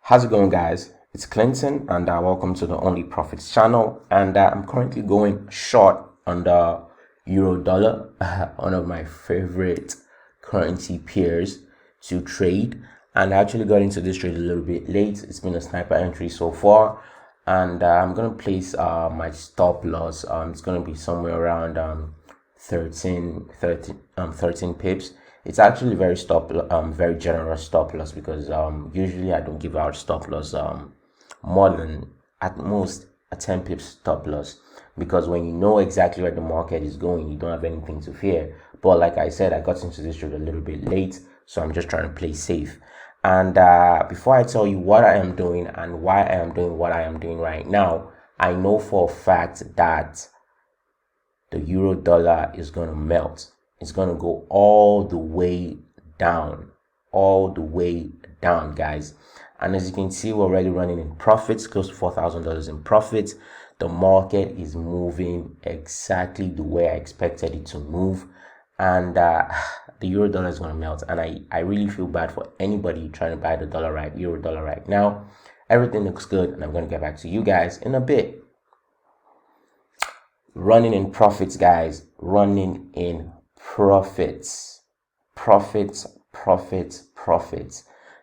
How's it going, guys? It's Clinton, and welcome to the Only Profits channel. And I'm currently going short on the euro dollar, one of my favorite currency pairs to trade. And I actually got into this trade a little bit late. It's been a sniper entry so far, and I'm gonna place my stop loss. It's gonna be somewhere around 13 pips. It's actually very generous stop loss because usually I don't give out stop loss more than at most a 10 pips stop loss, because when you know exactly where the market is going, you don't have anything to fear. But like I said, I got into this trade a little bit late, so I'm just trying to play safe. And before I tell you what I am doing and why I am doing what I am doing right now, I know for a fact that the euro dollar is going to melt. It's going to go all the way down, guys. And as you can see, we're already running in profits, close to $4,000 in profits. The market is moving exactly the way I expected it to move. And the euro dollar is going to melt. And I really feel bad for anybody trying to buy the euro dollar right now. Everything looks good, and I'm going to get back to you guys in a bit. Running in profits, guys. Running in profits.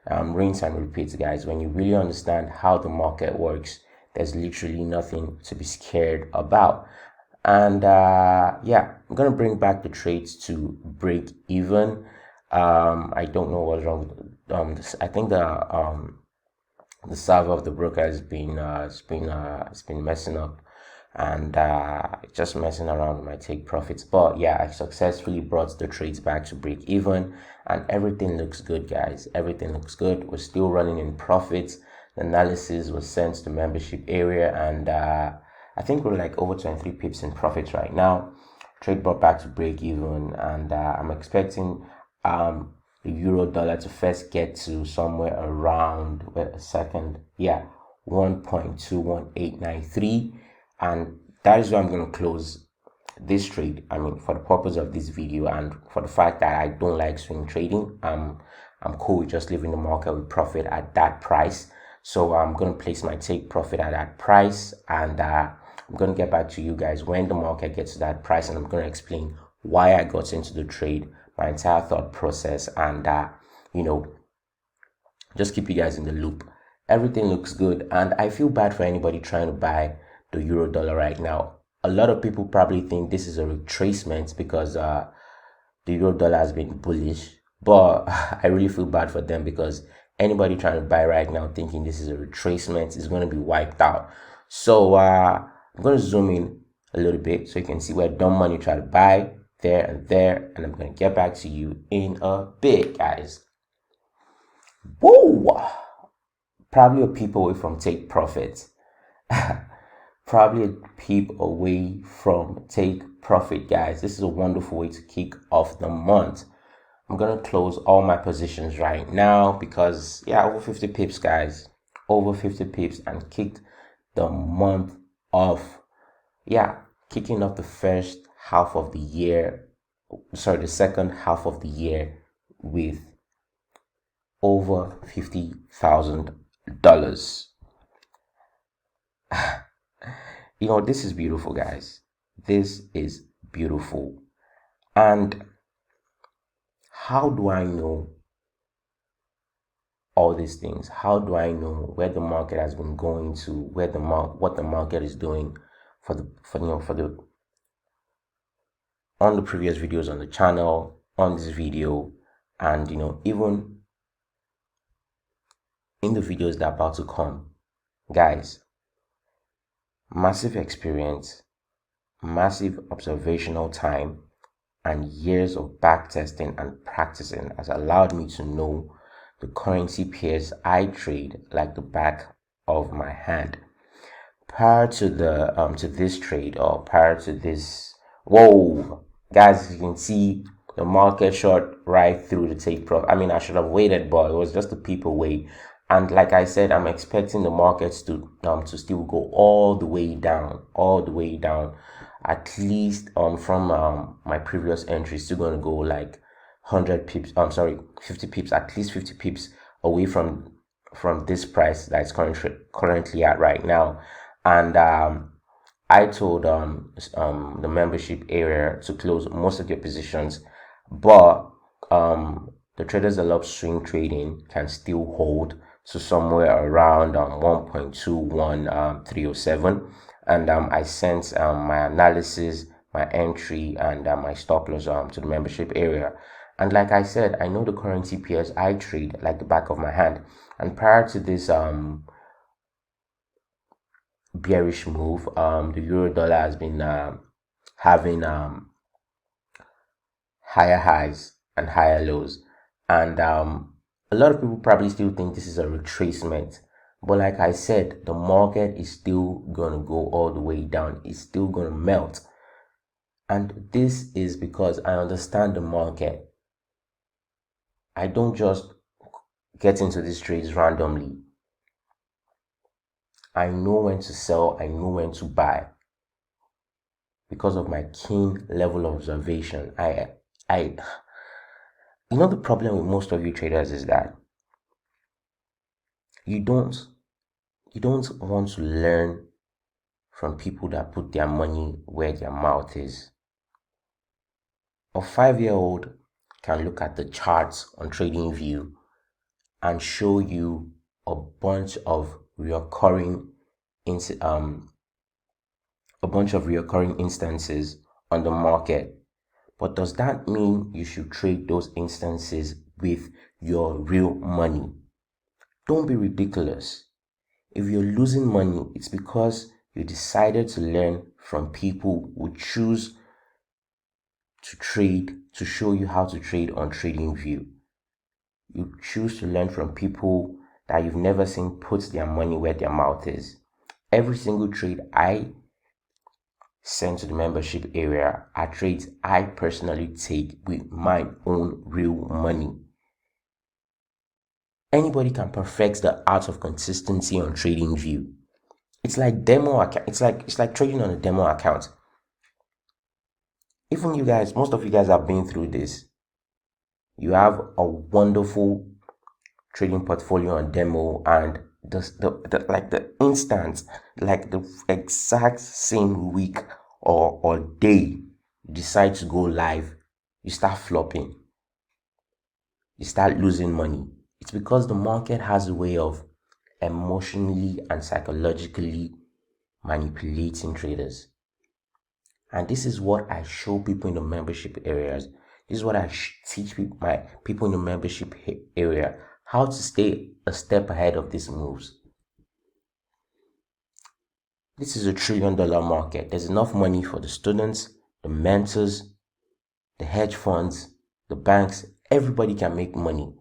Rinse and repeat, guys. When you really understand how the market works, there's literally nothing to be scared about. And yeah, I'm gonna bring back the trades to break even. I don't know what's wrong with I think the server of the broker has been messing up, and just messing around with my take profits. But yeah, I successfully brought the trades back to break even, and everything looks good, guys. Everything looks good. We're still running in profits. The analysis was sent to the membership area, and I think we're like over 23 pips in profits right now. Trade brought back to break even, and I'm expecting the euro dollar to first get to somewhere around 1.21893. And that is where I'm going to close this trade. I mean, for the purpose of this video and for the fact that I don't like swing trading, I'm cool with just leaving the market with profit at that price. So I'm going to place my take profit at that price, and I'm going to get back to you guys when the market gets to that price, and I'm going to explain why I got into the trade, my entire thought process, and just keep you guys in the loop. Everything looks good, and I feel bad for anybody trying to buy the euro dollar right now. A lot of people probably think this is a retracement because the euro dollar has been bullish, but I really feel bad for them, because anybody trying to buy right now thinking this is a retracement is going to be wiped out. So I'm going to zoom in a little bit so you can see where dumb money try to buy there and there, and I'm going to get back to you in a bit, guys. Whoa! Probably a peep away from take profit. Probably a peep away from take profit, guys. This is a wonderful way to kick off the month. I'm gonna close all my positions right now because over 50 pips, guys, over 50 pips, and kicked the month off. Kicking off the first half of the year, the second half of the year with over $50,000. This is beautiful, guys. This is beautiful. And how do I know all these things? How do I know where the market has been going to, what the market is doing on the previous videos on the channel, on this video, and even in the videos that are about to come, guys? Massive experience, massive observational time, and years of backtesting and practicing has allowed me to know the currency pairs I trade like the back of my hand. Prior to this trade, or prior to this, whoa, guys, you can see the market shot right through the take profit. I mean, I should have waited, but it was just a peep away. And like I said, I'm expecting the markets to still go all the way down, at least from my previous entry, still going to go like 50 pips, at least 50 pips away from from this price that it's currently at right now. And I told the membership area to close most of your positions, but the traders that love swing trading can still hold to somewhere around 1.21307. And I sent my analysis, my entry, and my stop loss to the membership area. And like I said, I know the currency pairs I trade like the back of my hand. And prior to this bearish move, the euro dollar has been having higher highs and higher lows, and a lot of people probably still think this is a retracement, but like I said, the market is still gonna go all the way down. It's still gonna melt, and this is because I understand the market. I don't just get into these trades randomly. I know when to sell, I know when to buy, because of my keen level of observation. You know, the problem with most of you traders is that you don't want to learn from people that put their money where their mouth is. A 5-year-old can look at the charts on TradingView and show you a bunch of reoccurring instances on the market. But does that mean you should trade those instances with your real money? Don't be ridiculous. If you're losing money, it's because you decided to learn from people who choose to trade, to show you how to trade on TradingView. You choose to learn from people that you've never seen put their money where their mouth is. Every single trade I send to the membership area are trades I personally take with my own real money. Anybody can perfect the art of consistency on TradingView. It's like demo account. It's like trading on a demo account. Even you guys, most of you guys have been through this. You have a wonderful trading portfolio on demo, and the instant, like the exact same week or day you decide to go live, you start flopping. You start losing money. It's because the market has a way of emotionally and psychologically manipulating traders. And this is what I show people in the membership areas. This is what I teach my people in the membership area, how to stay a step ahead of these moves. This is $1 trillion market. There's enough money for the students, the mentors, the hedge funds, the banks. Everybody can make money.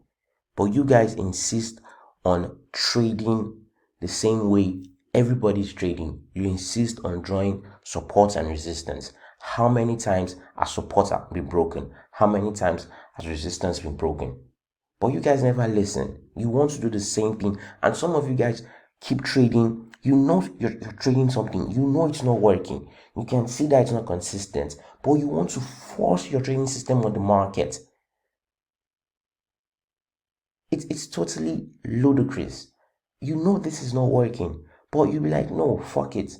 But you guys insist on trading the same way everybody's trading. You insist on drawing support and resistance. How many times has support been broken? How many times has resistance been broken? But you guys never listen. You want to do the same thing. And some of you guys keep trading. You know you're trading something. You know it's not working. You can see that it's not consistent. But you want to force your trading system on the market. It's totally ludicrous. You know this is not working, but you'll be like, no, fuck it.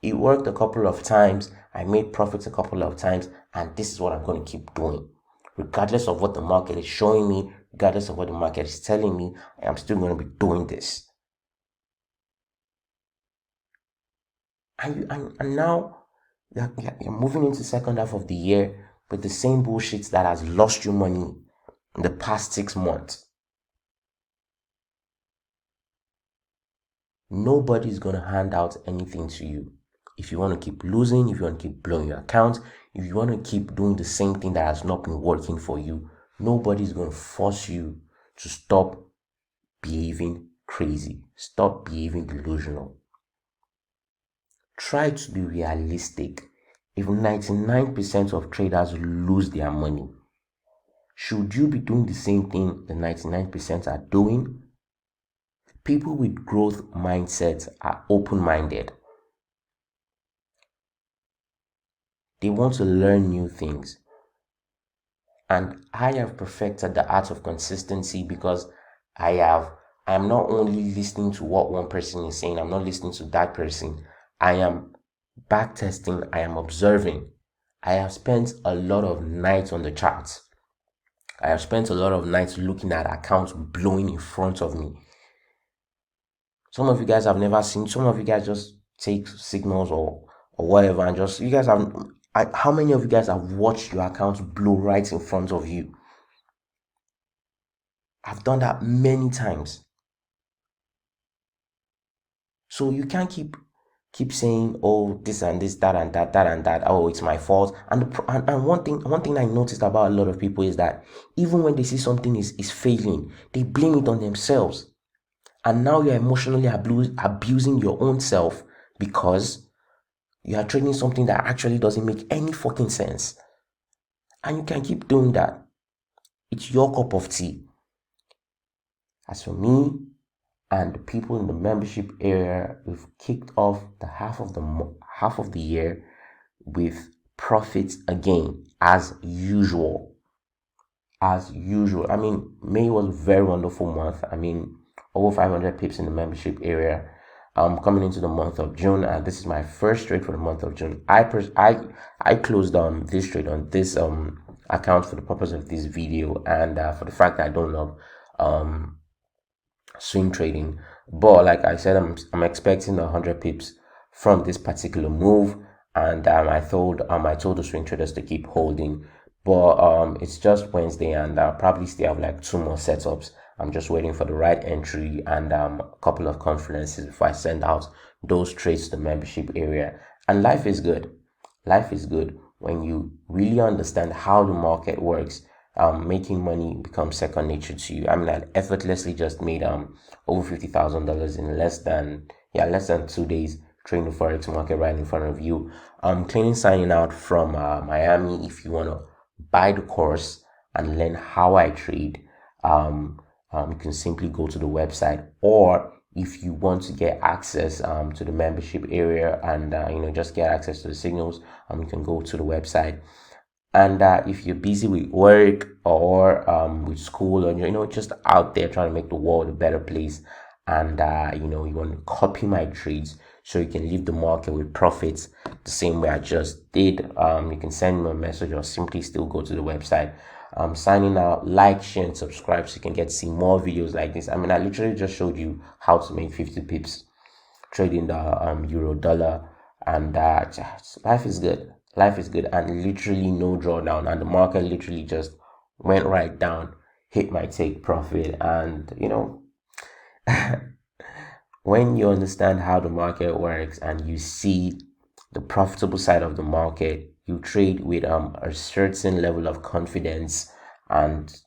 It worked a couple of times. I made profits a couple of times, and this is what I'm going to keep doing. Regardless of what the market is showing me, regardless of what the market is telling me, I am still going to be doing this. And now you're moving into the second half of the year with the same bullshit that has lost you money in the past 6 months. Nobody's going to hand out anything to you. If you want to keep losing, if you want to keep blowing your account, if you want to keep doing the same thing that has not been working for you, nobody's going to force you to stop behaving crazy. Stop behaving delusional. Try to be realistic. If 99% of traders lose their money, should you be doing the same thing the 99% are doing? People with growth mindsets are open-minded. They want to learn new things. And I have perfected the art of consistency because I have I'm not only listening to what one person is saying, I'm not listening to that person. I am back testing, I am observing. I have spent a lot of nights on the charts. I have spent a lot of nights looking at accounts blowing in front of me. Some of you guys have never seen, some of you guys just take signals or whatever and just, you guys have, how many of you guys have watched your accounts blow right in front of you? I've done that many times. So you can't keep saying, oh, this and this, that and that, that and that. Oh, it's my fault. And one thing I noticed about a lot of people is that even when they see something is failing, they blame it on themselves. And now you're emotionally abusing your own self because you are trading something that actually doesn't make any fucking sense. And you can keep doing that. It's your cup of tea. As for me and the people in the membership area, we've kicked off the half of the year with profits again, as usual. As usual. I mean, May was a very wonderful month. I mean, over 500 pips in the membership area. Coming into the month of June, and this is my first trade for the month of June. I closed this trade on this account for the purpose of this video, and for the fact that I don't love swing trading. But like I said, I'm expecting 100 pips from this particular move, and I told the swing traders to keep holding. But it's just Wednesday, and I'll probably still have like 2 more setups. I'm just waiting for the right entry and a couple of conferences before I send out those trades to the membership area. And life is good. Life is good when you really understand how the market works. Making money becomes second nature to you. I mean, I effortlessly just made over $50,000 in less than 2 days trading the Forex market right in front of you. Cleaning signing out from Miami. If you want to buy the course and learn how I trade, you can simply go to the website, or if you want to get access to the membership area and just get access to the signals, you can go to the website. And if you're busy with work or with school, or you're just out there trying to make the world a better place, and you want to copy my trades so you can leave the market with profits the same way I just did, you can send me a message or simply still go to the website. Signing out, like, share, and subscribe so you can get to see more videos like this. I mean, I literally just showed you how to make 50 pips trading the euro dollar, and life is good. Life is good, and literally no drawdown, and the market literally just went right down, hit my take profit. And when you understand how the market works and you see the profitable side of the market, you trade with a certain level of confidence, and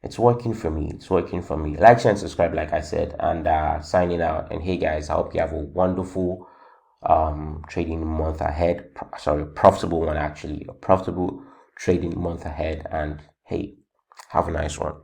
it's working for me. It's working for me. Like, share, and subscribe, like I said, and signing out. And hey guys, I hope you have a wonderful trading month ahead. Profitable one, actually. A profitable trading month ahead. And hey, have a nice one.